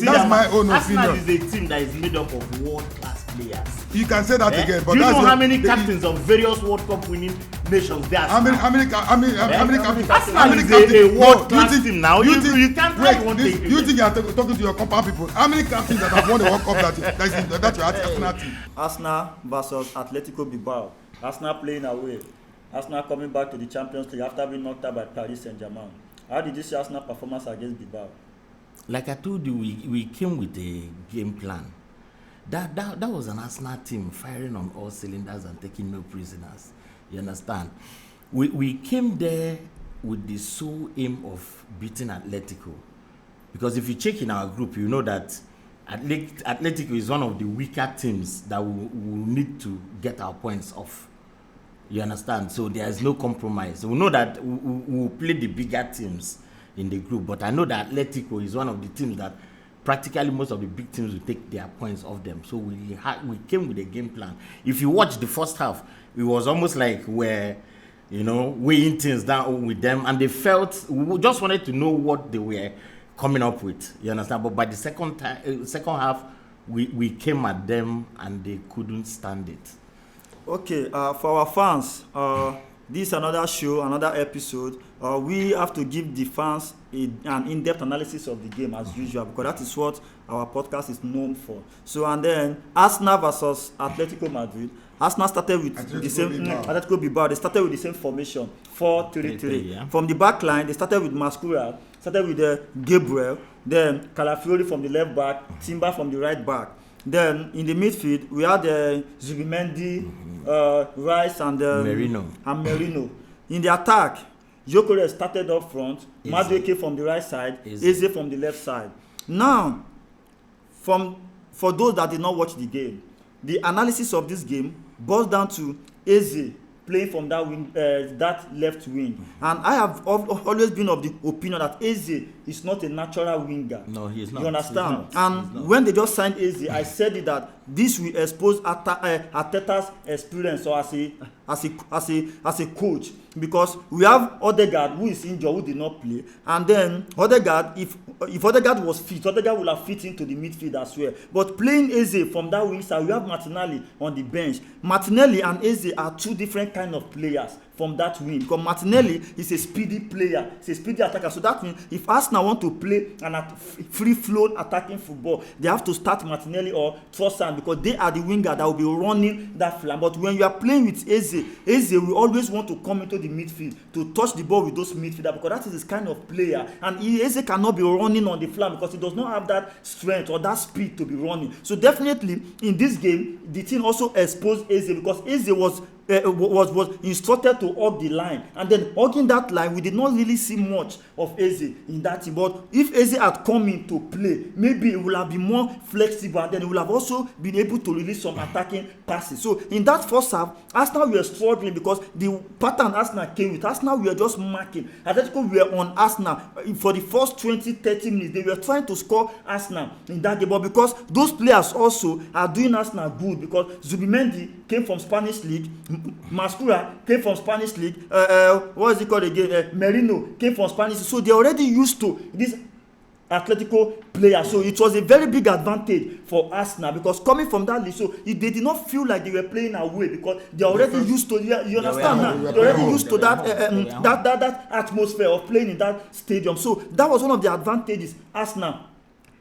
That's my own Arsenal opinion. is a team that is made up of world-class players. You can say that again, but do you that's know how many captains of various World Cup winning nations there are? How many captains? Arsenal is a world-class team now. You can't wait, have one this, thing. you think you are talking to your compound people? How many captains that have won the World Cup that your Arsenal team? Arsenal versus Atletico Bilbao. Arsenal playing away. Arsenal coming back to the Champions League after being knocked out by Paris Saint-Germain. How did you see Arsenal performance against Bilbao? Like I told you, we came with a game plan. That was an Arsenal team firing on all cylinders and taking no prisoners. You understand? We came there with the sole aim of beating Atletico. Because if you check in our group, you know that Atletico is one of the weaker teams that we need to get our points off. You understand? So there is no compromise. We know that we will play the bigger teams in the group, but I know that Atletico is one of the teams that practically most of the big teams will take their points off them. So we came with a game plan. If you watch the first half, it was almost like we're weighing things down with them, and they felt we just wanted to know what they were coming up with. You understand? But by the second half, we came at them and they couldn't stand it. Okay, for our fans, this is another show, another episode. We have to give the fans an in-depth analysis of the game as usual, because that is what our podcast is known for. So, and then Arsenal versus Atletico Madrid. Arsenal started with Atletico Bilbao. They started with the same formation, 4-3-3. Yeah. From the back line, they started with Mascura, started with Gabriel, then Calafiori from the left back, Timber from the right back. Then in the midfield, we had Zubimendi, Rice, and Merino. In the attack, Gyökeres started up front, Madueke from the right side, Eze from the left side. Now, for those that did not watch the game, the analysis of this game boils down to Eze playing from that wing, that left wing. And I have always been of the opinion that Eze is not a natural winger. No, he is not. You understand? He's not. And when they just signed Eze, I said it that this will expose Arteta's experience or as a coach, because we have Odegaard who is injured, who did not play, and then Odegaard, if Odegaard was fit, Odegaard would have fit into the midfield as well. But playing Eze from that wing side, we have Martinelli on the bench. Martinelli and Eze are two different kind of players from that wing, because Martinelli is a speedy player, he's a speedy attacker. So that means if Arsenal want to play an free-flowing attacking football, they have to start Martinelli or Trossard, because they are the winger that will be running that flank. But when you are playing with Eze will always want to come into the midfield to touch the ball with those midfielders, because that is his kind of player. And Eze cannot be running on the flank because he does not have that strength or that speed to be running. So definitely in this game, the team also exposed Eze, because Eze was instructed to hug the line, and then hugging that line, we did not really see much of Eze in that team. But if Eze had come in to play, maybe it would have been more flexible, and then it would have also been able to release some attacking passes. So in that first half, Arsenal were struggling because the pattern Arsenal came with, Arsenal were just marking. Atletico were on Arsenal for the first 20-30 minutes. They were trying to score Arsenal in that game, but because those players also are doing Arsenal good, because Zubimendi came from Spanish league, Mascura came from Spanish league, what is it called again? Merino came from Spanish league. So they're already used to this Atletico player. So it was a very big advantage for Arsenal, because coming from that league, so they did not feel like they were playing away, because they're already used to, you understand now? They're already used to that atmosphere of playing in that stadium. So that was one of the advantages Arsenal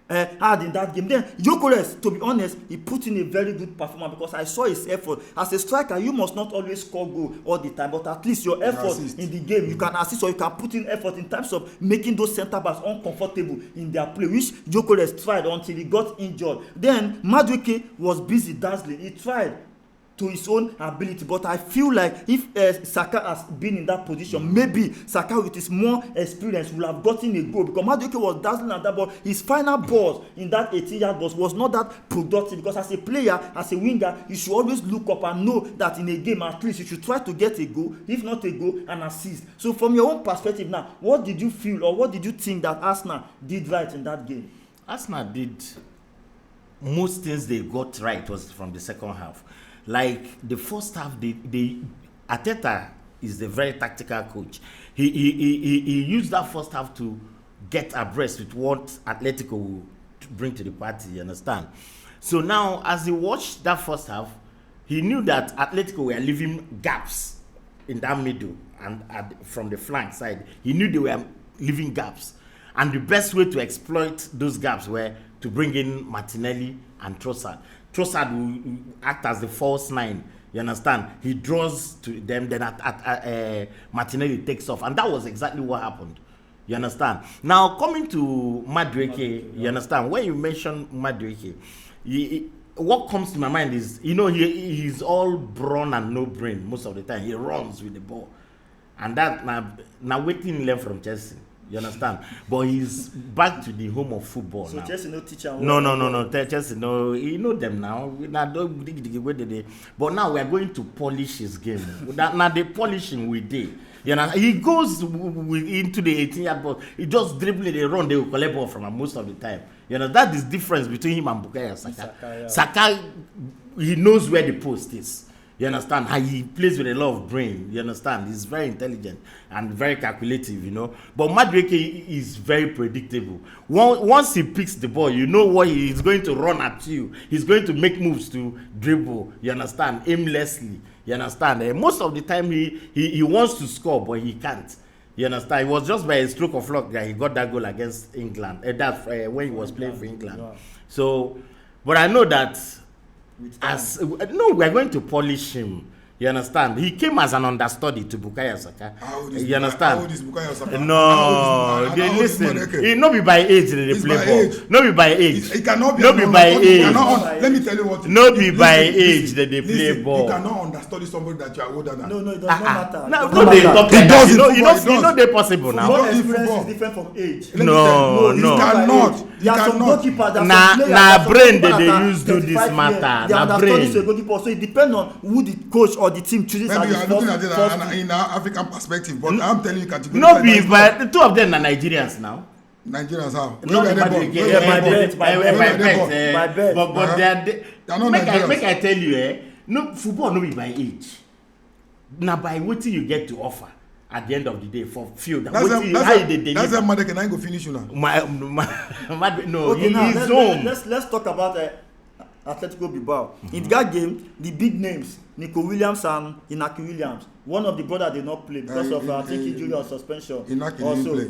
had in that game. Then Gyökeres, to be honest, he put in a very good performance, because I saw his effort. As a striker, you must not always score goal all the time, but at least your effort in the game, you can assist, or you can put in effort in terms of making those centre backs uncomfortable in their play, which Gyökeres tried until he got injured. Then Madueke was busy dazzling. He tried to his own ability, but I feel like if Saka has been in that position, maybe Saka with his more experience will have gotten a goal, because Madueke was dazzling at that ball. His final balls in that 18-yard box was not that productive, because as a player, as a winger, you should always look up and know that in a game at least you should try to get a goal, if not a goal, an assist. So from your own perspective now, what did you feel, or what did you think that Arsenal did right in that game? Arsenal did most things they got right was from the second half. Like the first half, Arteta is a very tactical coach. He used that first half to get abreast with what Atletico to bring to the party. You understand? So now, as he watched that first half, he knew that Atletico were leaving gaps in that middle and from the flank side. He knew they were leaving gaps, and the best way to exploit those gaps were to bring in Martinelli and Trossard. Trossard will act as the false nine. You understand? He draws to them, then Martinelli takes off, and that was exactly what happened. You understand? Now coming to Madueke, you understand? When you mention Madueke, what comes to my mind is, he's all brawn and no brain most of the time. He runs with the ball, and that now waiting left from Chelsea. You understand? But he's back to the home of football so now. Chelsea no teacher. No. Chelsea no. You know them now. But now we are going to polish his game. Now the polishing we did. You know, he goes into the 18-yard box. He just dribble, they run, they will collect ball from him most of the time. You know, that is difference between him and Bukayo Saka. Saka, he knows where the post is. You understand? How he plays with a lot of brain. You understand? He's very intelligent and very calculative, But Madueke is very predictable. Once he picks the ball, you know what he's going to run at you. He's going to make moves to dribble. You understand? Aimlessly. You understand? Most of the time he wants to score, but he can't. You understand? It was just by a stroke of luck that he got that goal against England. When he was playing for England. Yeah. So, but I know that we're going to polish him. You understand? He came as an understudy to Bukayo Saka. You understand? How old is Bukayo Saka? No, they listen. It not be by age they play ball. No be by age. It cannot be. No be by age. Let me tell you what. No be by age that they play ball. You cannot understudy somebody that you are older than. No, it does not matter. No, they talk like that. You know they possible now. Football experience is different from age. No. You cannot. There are some goalkeepers that na brain they use do this matter. Na brain. So it depends on who the coach or the team chooses. Maybe you are looking at it in an African perspective, but I'm telling you categorically. No, but the two of them are Nigerians now. Nigerians how? No, my bet. But they are not Nigerians. Make I tell you, no football no be by age. Now by what you get to offer at the end of the day for field. That's a mother can I go finish you now. No, okay, he's home. Let's talk about Atletico Bilbao. In that game, the big names, Nico Williams and Inaki Williams, one of the brothers did not play because of I think injury or suspension. Inaki didn't play.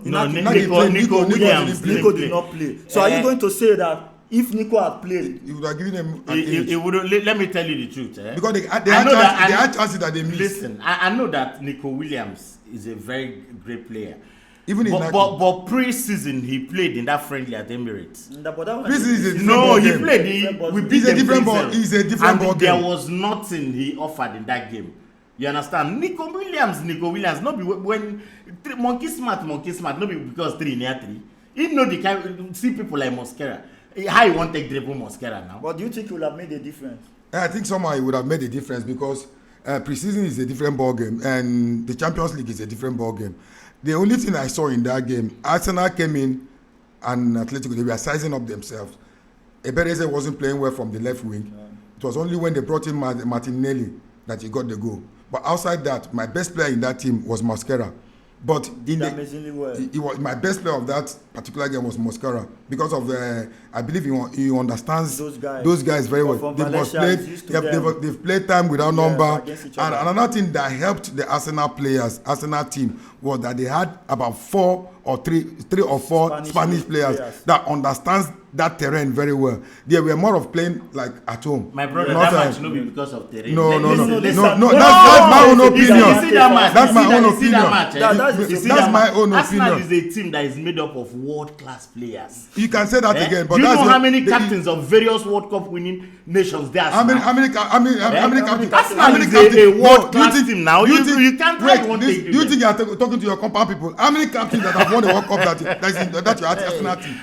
No. Nico Williams did not play. So are you going to say that if Nico had played, you would have given him it would. Let me tell you the truth. Because they had chances that they missed. Listen, I know that Nico Williams is a very great player. Even but pre-season he played in that friendly at Emirates. Pre-season he played. We beat a different ball. He's a different ball game. There was nothing he offered in that game. You understand? Nico Williams. Not be when monkey smart. Not be because 3 near 3. He know the kind. See people like Mosquera. How you want to take dribble Mosquera now? But do you think he would have made a difference? I think somehow he would have made a difference because pre-season is a different ball game and the Champions League is a different ball game. The only thing I saw in that game, Arsenal came in and Atletico, they were sizing up themselves. Ebereze wasn't playing well from the left wing. Yeah. It was only when they brought in Martinelli that he got the goal. But outside that, my best player in that team was Mosquera. But amazingly well. He was my best player of that particular game was Mosquera because of I believe he understands those guys very well. They've played time without number. And another thing that helped the Arsenal team was that they had about 3 or 4 Spanish players that understands that terrain very well. They were more of playing like at home. My brother, that match no be because of terrain. No. That's my own opinion. That's my own opinion. That's my own opinion. Arsenal is a team that is made up of world-class players. You can say that again, but do you know how many captains of various World Cup winning nations there are? How many captains? Arsenal is a world-class team now. You can't try one thing. Do you think you are talking to your compound people? How many captains that have won the World Cup that your Arsenal team?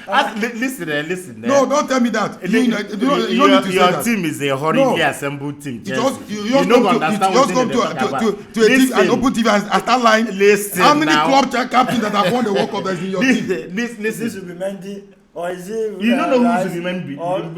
Listen. No, don't tell me that. You don't need to say that. Your team is a horribly assembled team. You just come to an open TV and start lying. Listen, how many club captains that have won the World Cup that is in your team? This will be Mendy, or is it? You don't know who Mendy.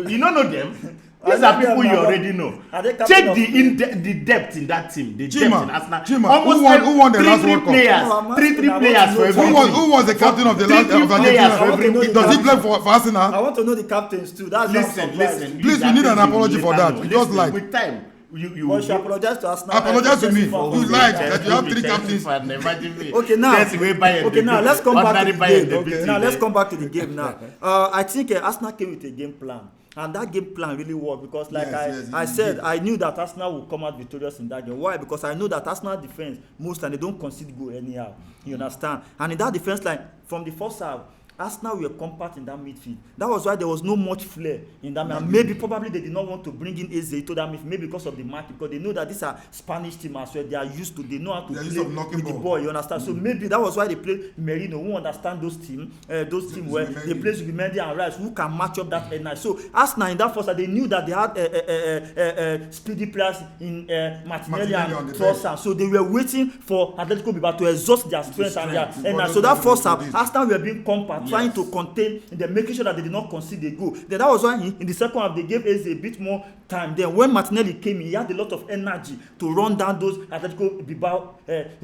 You don't know them. These are people you already know. Check the depth in that team. The depth in Arsenal. Who won the last World Cup? Three players for every team. Who was the captain of the last Argentina? Does he play for Arsenal? I want to know the captains too. That's listen. Please, we need an apology for that. We just like with time. You apologize to Arsenal. Apologize to me. You lied that you have 3 captains. Okay, now let's come back to the game. Okay. Now let's come back to the game now. I think Arsenal came with a game plan. And that game plan really worked because, like I said, I knew that Arsenal would come out victorious in that game. Why? Because I know that Arsenal defense, most time they don't concede goal anyhow. You understand? And in that defense line, from the first half, Arsenal were compact in that midfield. That was why there was no much flair in that midfield. Maybe probably they did not want to bring in Eze to that midfield, maybe because of the market, because they know that these are Spanish team as well. They are used to, they know how to play with the ball. You understand? So maybe that was why they played Merino, who understand those teams where they play with Mendy and Rice, who can match up that energy. So Arsenal in that first, they knew that they had speedy players in Martinelli and Trossard. So they were waiting for Atletico Bilbao to exhaust their strength and their energy. So that first half, Arsenal were being compact. Trying to contain, they're making sure that they did not concede a goal. Then that was why in the second half they gave Eze a bit more time. Then when Martinelli came in, he had a lot of energy to run down those Atletico Bilbao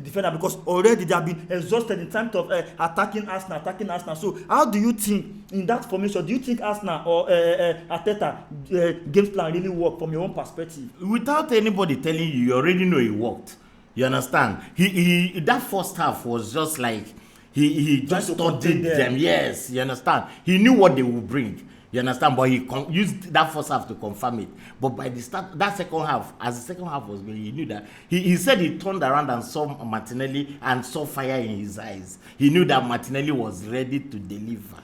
defenders because already they have been exhausted in terms of attacking Arsenal. So how do you think in that formation? Do you think Arsenal or Arteta game plan really worked from your own perspective? Without anybody telling you, you already know it worked. You understand? He that first half was just like. He just studied them. Yes, you understand. He knew what they would bring. You understand, but he used that first half to confirm it. But by the start, that second half, as the second half was going, he knew that. He said he turned around and saw Martinelli and saw fire in his eyes. He knew that Martinelli was ready to deliver.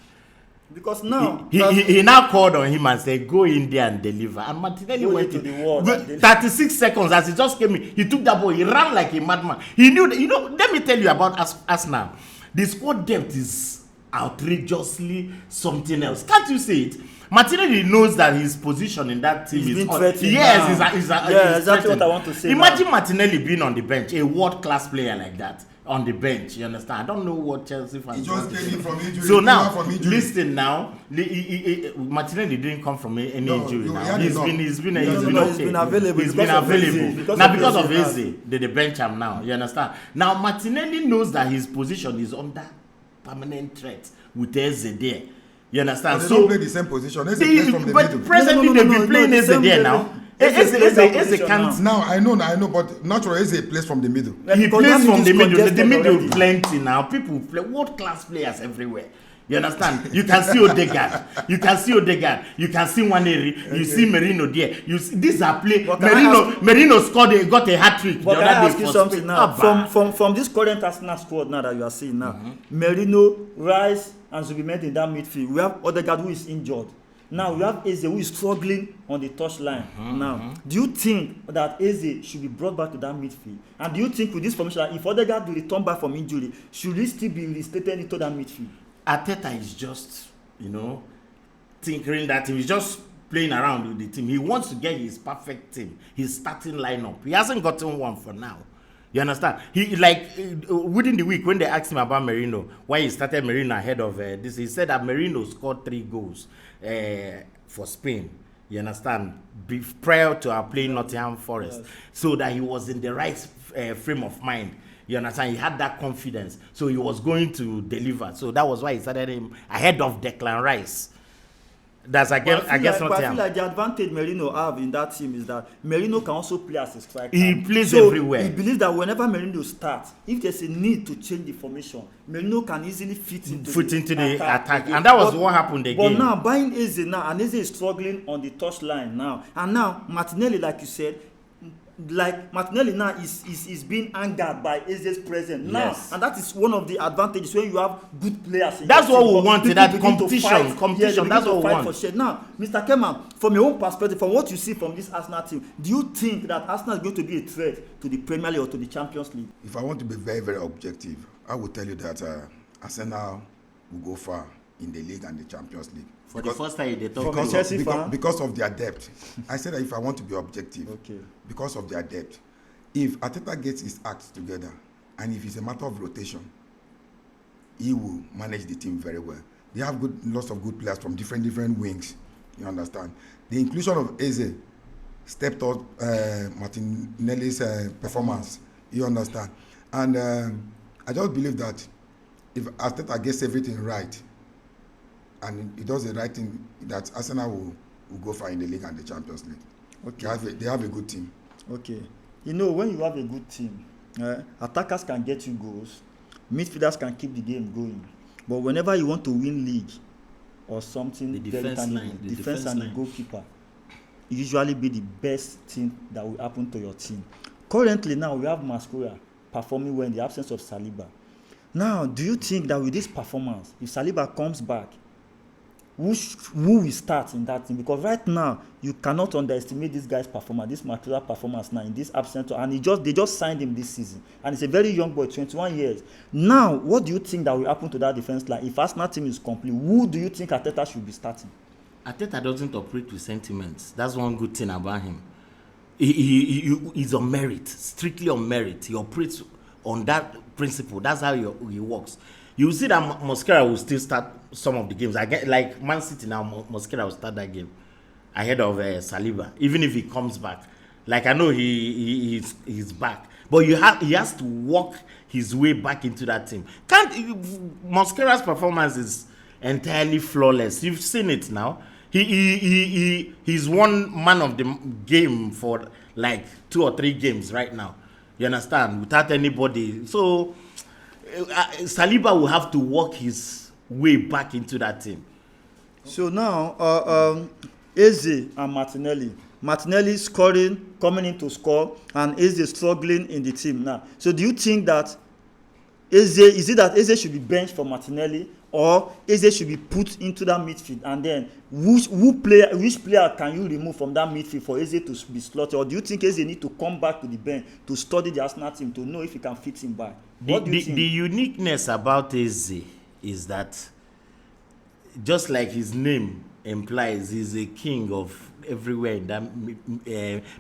Because now he now called on him and said, "Go in there and deliver." And Martinelli went to the wall. 36 seconds as he just came in, he took that ball. He ran like a madman. He knew that, let me tell you about us now. The squad depth is outrageously something else. Can't you see it? Martinelli knows that his position in that team is threatened. Yes, exactly what I want to say. Imagine Martinelli being on the bench, a world-class player like that on the bench. You understand? I don't know what Chelsea fans. He just came in from injury. So now, listen now. Martinelli didn't come from any injury. Now he's been available. Now because of Eze, they bench him now. You understand? Now Martinelli knows that his position is under permanent threat with Eze there. You understand? But they don't play the same position. But presently they've been playing Eze there now. Eze can't. Now I know, but naturally Eze plays from the middle. He plays from the middle. The middle plenty now. People play world-class players everywhere. You understand? You can see Odegaard. You can see Nwaneri. You see Merino there. These are play. Merino got a hat-trick. But can I ask you something now? From this current Arsenal squad now that you are seeing now, Merino, Rice, and Zubimendi in that midfield. We have Odegaard who is injured. Now we have Eze who is struggling on the touchline. Now, do you think that Eze should be brought back to that midfield? And do you think with this formation, if Odegaard will return back from injury, should he still be reinstated into that midfield? Arteta is just, tinkering that team. He's just playing around with the team. He wants to get his perfect team, his starting lineup. He hasn't gotten one for now. You understand? Within the week when they asked him about Merino, why he started Merino ahead of this, he said that Merino scored 3 goals for Spain. You understand? Prior to our playing Nottingham Forest, so that he was in the right frame of mind. You understand? He had that confidence, so he was going to deliver. So that was why he started him ahead of Declan Rice. That's I guess not. I feel like the advantage Merino have in that team is that Merino can also play as a striker. He plays everywhere. He believes that whenever Merino starts, if there's a need to change the formation, Merino can easily fit into the attack. And that was what happened again. But now buying Eze now, and Eze is struggling on the touchline now. And now Martinelli, like you said, Martinelli now is being angered by Eze's presence now, and that is one of the advantages when you have good players. That's what we wanted. That competition. That's what we want. Now, Mr. Keman, from your own perspective, from what you see from this Arsenal team, do you think that Arsenal is going to be a threat to the Premier League or to the Champions League? If I want to be very, very objective, I will tell you that Arsenal will go far in the league and the Champions League. For the first time, they talk because of their depth. I said that if I want to be objective, because of their depth. If Arteta gets his act together, and if it's a matter of rotation, he will manage the team very well. They have lots of good players from different wings. You understand? The inclusion of Eze stepped up Martinelli's performance. You understand? And I just believe that if Arteta gets everything right, and he does the right thing, that Arsenal will go far in the league and the Champions League. Okay. They have a good team. Okay. You know, when you have a good team, attackers can get you goals, midfielders can keep the game going. But whenever you want to win league or something, the defense line, and the goalkeeper usually be the best thing that will happen to your team. Currently now we have Masquerade performing well in the absence of Saliba. Now, do you think that with this performance, if Saliba comes back, who will start in that team? Because right now you cannot underestimate this guy's performance, this Masquerade performance now in this absence, and they just signed him this season, and he's a very young boy, 21 years. Now, what do you think that will happen to that defense line if Arsenal team is complete? Who do you think Arteta should be starting? Arteta doesn't operate with sentiments. That's one good thing about him. He's on merit, strictly on merit. He operates on that principle. That's how he works. You see that Mosquera will still start some of the games. I get like Man City now. Mosquera will start that game ahead of Saliba, even if he comes back. Like I know he's back, but he has to walk his way back into that team. Mosquera's performance is entirely flawless. You've seen it now. He's one man of the game for like 2 or 3 games right now. You understand? Without anybody. So Saliba will have to work his way back into that team. So now Eze and Martinelli. Martinelli scoring, coming in to score, and Eze struggling in the team now. So do you think that Eze should be benched for Martinelli, or Eze should be put into that midfield, and then which player can you remove from that midfield for Eze to be slotted? Or do you think Eze need to come back to the bench to study the Arsenal team to know if he can fit him back? What do you think? The uniqueness about Eze is that, just like his name implies, he's a king of everywhere in that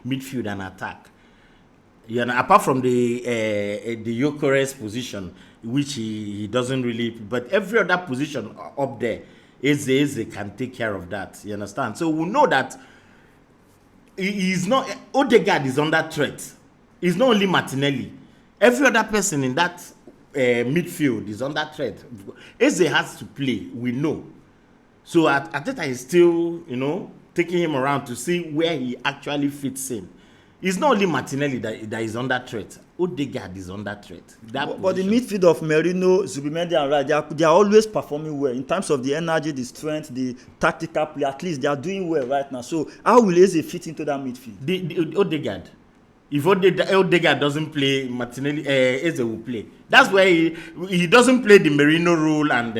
midfield and attack. You know, apart from the Gyökeres position, which he doesn't really, but every other position up there, Eze can take care of that. You understand? So we know that he's not. Odegaard is under threat. It's not only Martinelli. Every other person in that midfield is under threat. Eze has to play. We know. So Arteta is still, taking him around to see where he actually fits in. It's not only Martinelli that is under threat. Odegaard is under threat. But the midfield of Merino, Zubimendi and Wright, they are always performing well in terms of the energy, the strength, the tactical play. At least they are doing well right now. So how will Eze fit into that midfield? The Odegaard. If Odegaard doesn't play, Martinelli, Eze will play. That's where he doesn't play the Merino role and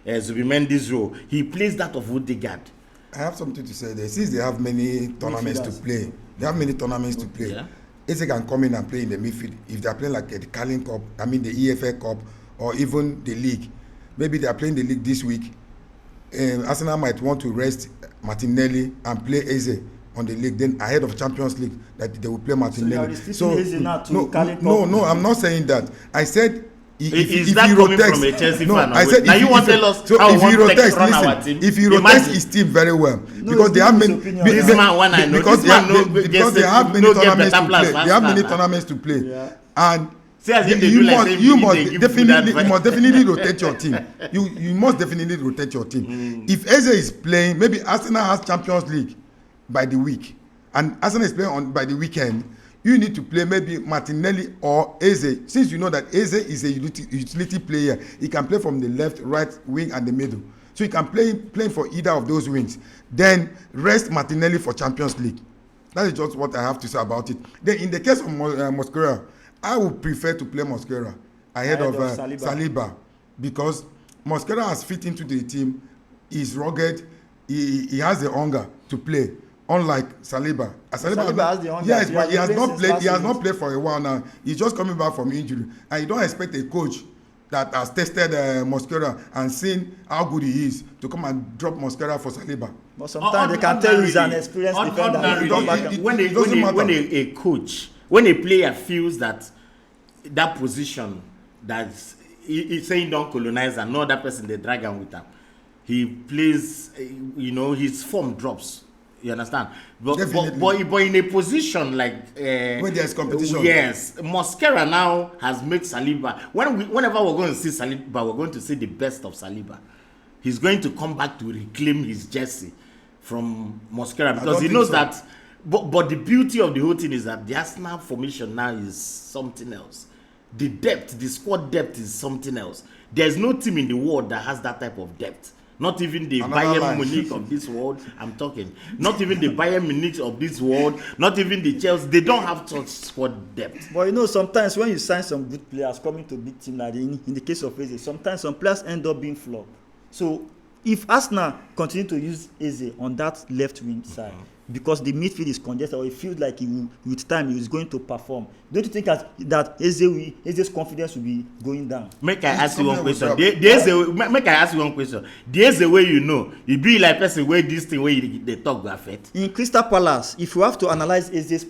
Zubimendi's role. He plays that of Odegaard. I have something to say there. Since they have many tournaments to play, Yeah. Eze can come in and play in the midfield. If they are playing like the Carling Cup, the EFL Cup, or even the league, maybe they are playing the league this week. Arsenal might want to rest Martinelli and play Eze on the league. Then ahead of Champions League, that they will play Martinelli. So Eze now to Carling Cup? No, I'm not saying that. I said. Is that coming from a Chelsea fan? I said, now you want to tell us how we want to run our team? If he rotates his team very well, because they have many, because they have many tournaments to play. They have many tournaments to play, and you must definitely rotate your team. You must definitely rotate your team. If Eze is playing, maybe Arsenal has Champions League by the week, and Arsenal is playing by the weekend. You need to play maybe Martinelli or Eze. Since you know that Eze is a utility player, he can play from the left, right wing, and the middle. So he can play for either of those wings. Then rest Martinelli for Champions League. That is just what I have to say about it. Then in the case of Mosquera, I would prefer to play Mosquera ahead of Saliba, because Mosquera has fit into the team. He's rugged. He has the hunger to play. Unlike Saliba. Saliba has the hunger. Yes, but he has not played for a while now. He's just coming back from injury, and you don't expect a coach that has tested Mosquera and seen how good he is to come and drop Mosquera for Saliba. But sometimes they can tell he's an experienced defender. When a player feels that position, that's he's saying don't colonize another person, they drag him with him. he plays, his form drops. You understand? But in a position like when there's competition. Yes, Mosquera now has made Saliba. Whenever we're going to see Saliba, we're going to see the best of Saliba. He's going to come back to reclaim his jersey from Mosquera because he knows that. But the beauty of the whole thing is that the Arsenal formation now is something else. The depth, the squad depth is something else. There's no team in the world that has that type of depth. Not even the Bayern Munich of this world, I'm talking. Not even the Bayern Munich of this world, not even the Chelsea. They don't have such squad depth. But sometimes when you sign some good players coming to big team, like in the case of Eze, sometimes some players end up being flop. So if Arsenal continue to use Eze on that left wing side, because the midfield is congested, or it feels like with time he is going to perform, don't you think that Eze's confidence will be going down? Make I ask you one question. Make I ask you one question. The Eze way it be like person where this thing where they talk go affect. In Crystal Palace, if you have to analyze Eze's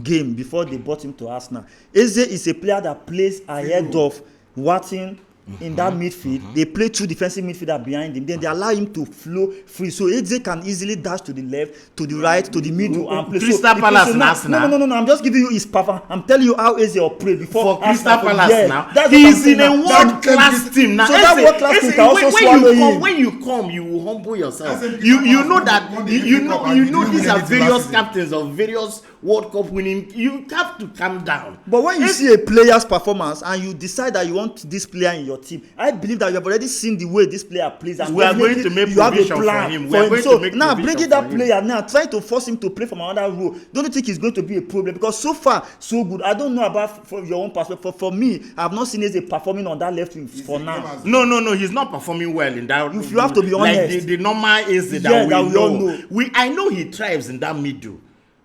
game before they bought him to Arsenal, Eze is a player that plays ahead of Watkins. In that midfield, they play two defensive midfielders behind him. Then they allow him to flow free. So Eze can easily dash to the left, to the right, to the middle, and play. Crystal Palace and Arsenal. No. I'm just giving you his performance. I'm telling you how Eze operates before. For Crystal Palace now, he's in a world-class team now. So that world-class team can also swallow him. When you come, you will humble yourself. You know that you know these are various captains of various World Cup winning. You have to calm down. But when you see a player's performance and you decide that you want this player in your team, I believe that you have already seen the way this player plays, and we are going to make provision for him. So now bringing that player now, trying to force him to play from another role, don't you think it's going to be a problem? Because so far so good. I don't know about from your own perspective. For me, I have not seen Eze performing on that left wing for now. No, he's not performing well in that. If you have to be honest, like the normal Eze that we know. I know he thrives in that middle.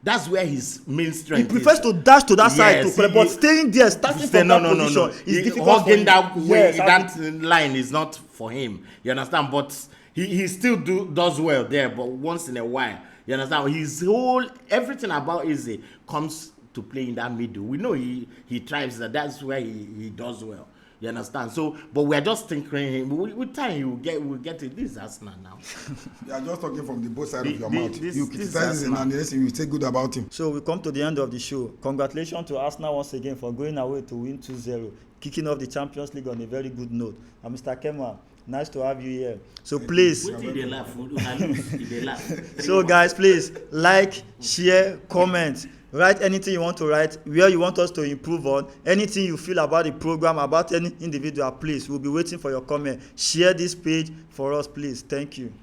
That's where his main strength is. He prefers to dash to that side to play, but staying there, starting from that position is difficult for him. That line is not for him. You understand? But he still does well there, but once in a while. You understand? Everything about Eze comes to play in that middle. We know he thrives there. That's where he does well. You understand? So, but we're just tinkering him. With time, we'll get it. This is Arsenal now. You are just talking from the both sides of your mouth. You criticize him and you say good about him. So we come to the end of the show. Congratulations to Arsenal once again for going away to win 2-0, kicking off the Champions League on a very good note. And Mr. Kema, nice to have you here. So please. So guys, please like, share, comment. Write anything you want to write, where you want us to improve on, anything you feel about the program, about any individual, please. We'll be waiting for your comment. Share this page for us, please. Thank you.